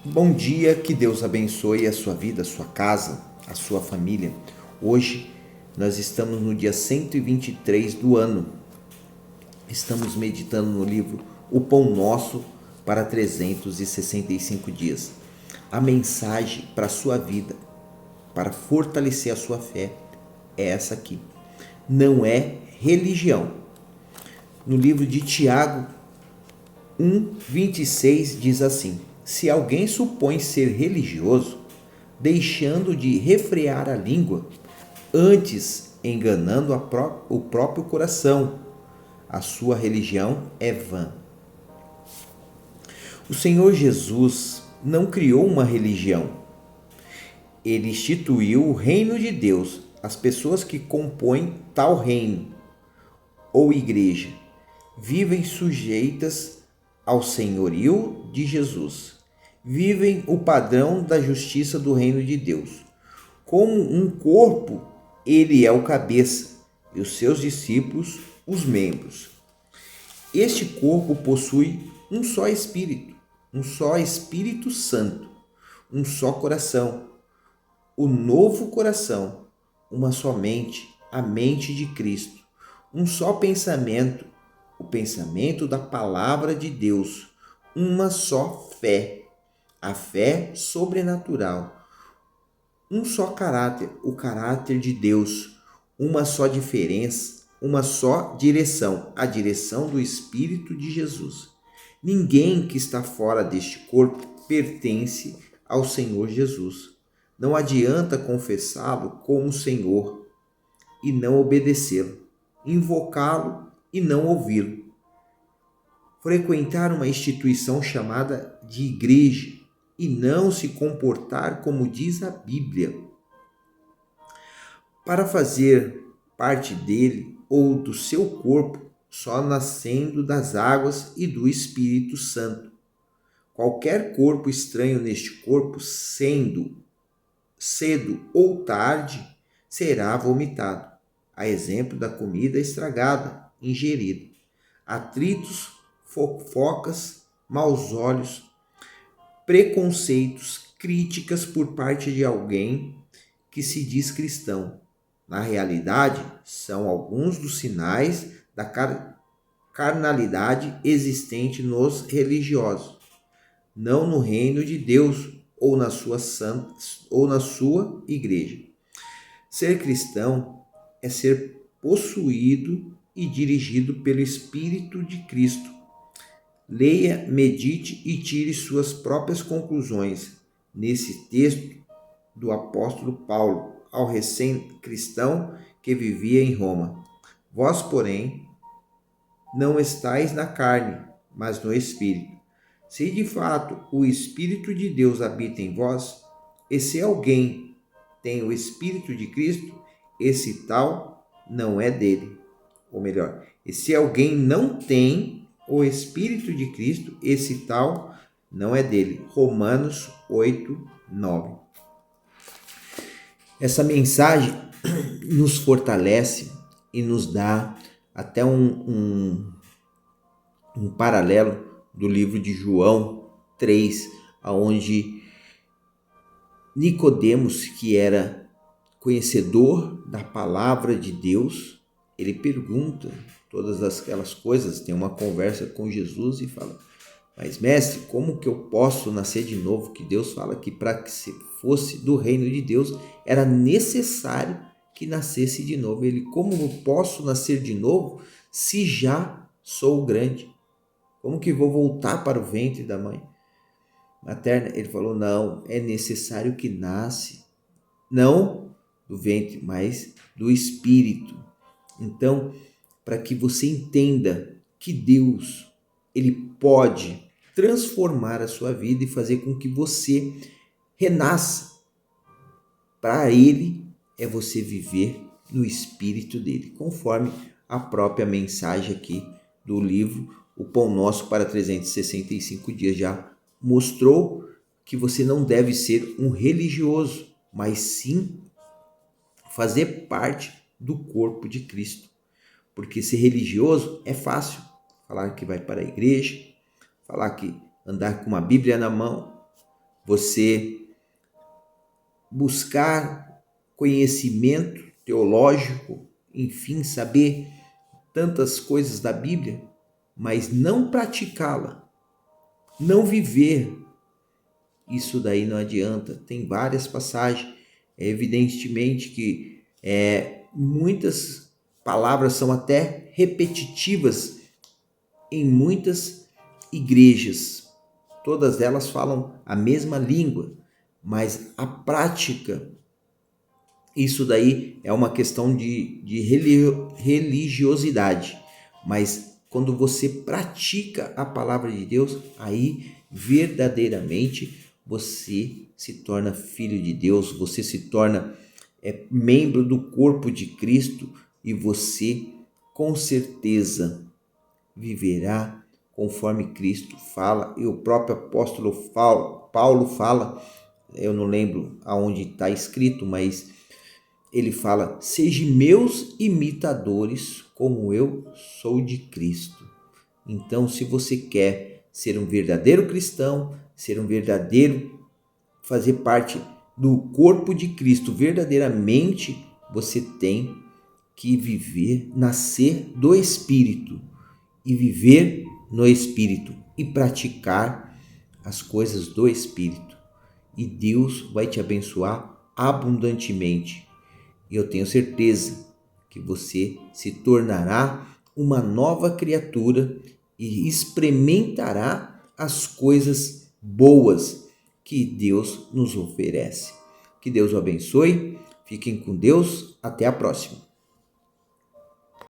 Bom dia, que Deus abençoe a sua vida, a sua casa, a sua família. Hoje nós estamos no dia 123 do ano. Estamos meditando no livro O Pão Nosso para 365 dias. A mensagem para a sua vida, para fortalecer a sua fé, é essa aqui. Não é religião. No livro de Tiago 1:26 diz assim: se alguém supõe ser religioso, deixando de refrear a língua, antes enganando o próprio coração, a sua religião é vã. O Senhor Jesus não criou uma religião. Ele instituiu o reino de Deus. As pessoas que compõem tal reino ou igreja vivem sujeitas ao senhorio de Jesus. Vivem o padrão da justiça do reino de Deus. Como um corpo, ele é o cabeça e os seus discípulos os membros. Este corpo possui um só Espírito Santo, um só coração, o novo coração, uma só mente, a mente de Cristo, um só pensamento, o pensamento da palavra de Deus, uma só fé, a fé sobrenatural, um só caráter, o caráter de Deus, uma só diferença, uma só direção, a direção do Espírito de Jesus. Ninguém que está fora deste corpo pertence ao Senhor Jesus. Não adianta confessá-lo como Senhor e não obedecê-lo, invocá-lo e não ouvi-lo, frequentar uma instituição chamada de igreja e não se comportar como diz a Bíblia. Para fazer parte dele ou do seu corpo, só nascendo das águas e do Espírito Santo. Qualquer corpo estranho neste corpo, sendo cedo ou tarde, será vomitado, a exemplo da comida estragada, ingerida. Atritos, fofocas, maus olhos, preconceitos, críticas por parte de alguém que se diz cristão. Na realidade, são alguns dos sinais da carnalidade existente nos religiosos, não no reino de Deus ou na sua igreja. Ser cristão é ser possuído e dirigido pelo Espírito de Cristo. Leia, medite e tire suas próprias conclusões nesse texto do apóstolo Paulo ao recém-cristão que vivia em Roma. Vós, porém, não estáis na carne, mas no Espírito. Se de fato o Espírito de Deus habita em vós, e se alguém tem o Espírito de Cristo, esse tal não é dele. Ou melhor, e se alguém não tem o Espírito de Cristo, esse tal não é dele. Romanos 8:9. Essa mensagem nos fortalece e nos dá até um paralelo do livro de João 3, onde Nicodemos, que era conhecedor da palavra de Deus, ele pergunta todas aquelas coisas, tem uma conversa com Jesus e fala: mas mestre, como que eu posso nascer de novo? Que Deus fala que para que se fosse do reino de Deus era necessário que nascesse de novo. Ele: como eu posso nascer de novo se já sou grande? Como que vou voltar para o ventre da mãe materna? Ele falou: não, é necessário que nasce, não do ventre, mas do Espírito. Então, para que você entenda que Deus, ele pode transformar a sua vida e fazer com que você renasça. Para ele é você viver no Espírito dele, conforme a própria mensagem aqui do livro O Pão Nosso para 365 dias já mostrou que você não deve ser um religioso, mas sim fazer parte do corpo de Cristo. Porque ser religioso é fácil, falar que vai para a igreja, falar que andar com uma Bíblia na mão, você buscar conhecimento teológico, enfim, saber tantas coisas da Bíblia, mas não praticá-la, não viver, isso daí não adianta. Tem várias passagens, evidentemente que muitas palavras são até repetitivas em muitas igrejas. Todas elas falam a mesma língua, mas a prática, isso daí é uma questão de religiosidade. Mas quando você pratica a palavra de Deus, aí verdadeiramente você se torna filho de Deus, você se torna membro do corpo de Cristo e você com certeza viverá conforme Cristo fala. E o próprio apóstolo Paulo fala, eu não lembro aonde está escrito, mas ele fala: sejam meus imitadores como eu sou de Cristo. Então, se você quer ser um verdadeiro cristão, ser um verdadeiro, fazer parte do corpo de Cristo verdadeiramente, você tem que viver, nascer do Espírito e viver no Espírito e praticar as coisas do Espírito. E Deus vai te abençoar abundantemente. E eu tenho certeza que você se tornará uma nova criatura e experimentará as coisas boas que Deus nos oferece. Que Deus o abençoe. Fiquem com Deus. Até a próxima.